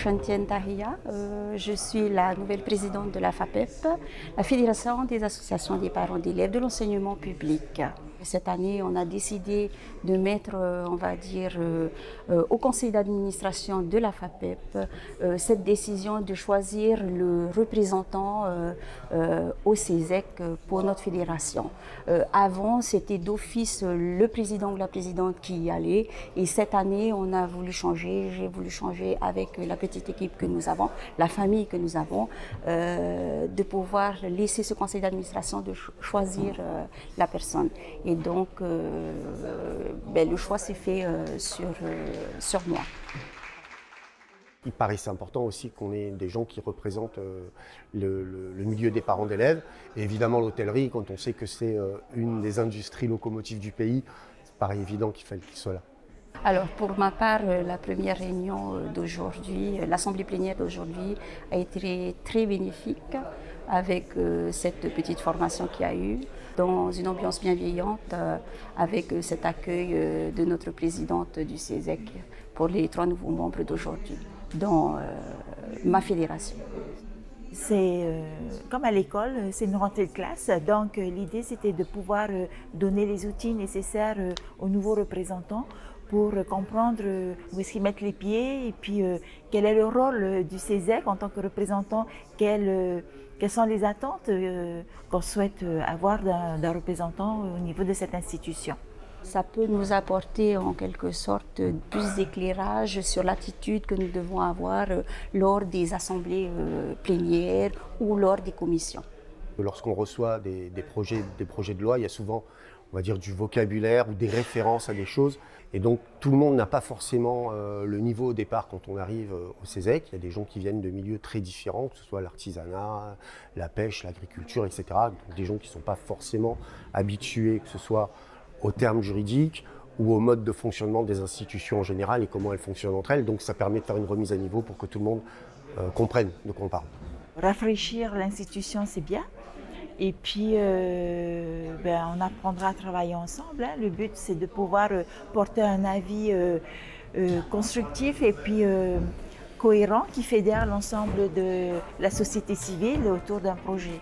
Chantienne Tahia, je suis la nouvelle présidente de la FAPEP, la Fédération des associations des parents d'élèves de l'enseignement public. Cette année, on a décidé de mettre, on va dire, au conseil d'administration de la FAPEP, cette décision de choisir le représentant au CESEC pour notre fédération. Avant, c'était d'office le président ou la présidente qui y allait, et cette année, on a voulu changer, j'ai voulu changer avec la petite équipe que nous avons, la famille que nous avons, de pouvoir laisser ce conseil d'administration de choisir la personne. Et donc, le choix s'est fait sur moi. Il paraissait important aussi qu'on ait des gens qui représentent le milieu des parents d'élèves. Et évidemment, l'hôtellerie, quand on sait que c'est une des industries locomotives du pays, c'est paraît évident qu'il fallait qu'il soit là. Alors pour ma part, la première réunion d'aujourd'hui, l'assemblée plénière d'aujourd'hui a été très bénéfique avec cette petite formation qu'il y a eu, dans une ambiance bienveillante, avec cet accueil de notre présidente du CESEC pour les 3 nouveaux membres d'aujourd'hui dans ma fédération. C'est comme à l'école, c'est une rentrée de classe, donc l'idée c'était de pouvoir donner les outils nécessaires aux nouveaux représentants pour comprendre où est-ce qu'ils mettent les pieds et puis quel est le rôle du CESEC en tant que représentant, quelles sont les attentes qu'on souhaite avoir d'un représentant au niveau de cette institution. Ça peut nous apporter en quelque sorte plus d'éclairage sur l'attitude que nous devons avoir lors des assemblées plénières ou lors des commissions. Lorsqu'on reçoit des projets de loi, il y a souvent, on va dire, du vocabulaire ou des références à des choses. Et donc, tout le monde n'a pas forcément le niveau au départ quand on arrive au CESEC. Il y a des gens qui viennent de milieux très différents, que ce soit l'artisanat, la pêche, l'agriculture, etc. Donc, des gens qui ne sont pas forcément habitués, que ce soit aux termes juridiques ou au mode de fonctionnement des institutions en général et comment elles fonctionnent entre elles. Donc, ça permet de faire une remise à niveau pour que tout le monde comprenne de quoi on parle. Rafraîchir l'institution, c'est bien. Et puis, on apprendra à travailler ensemble. Hein. Le but, c'est de pouvoir porter un avis constructif et puis cohérent qui fédère l'ensemble de la société civile autour d'un projet.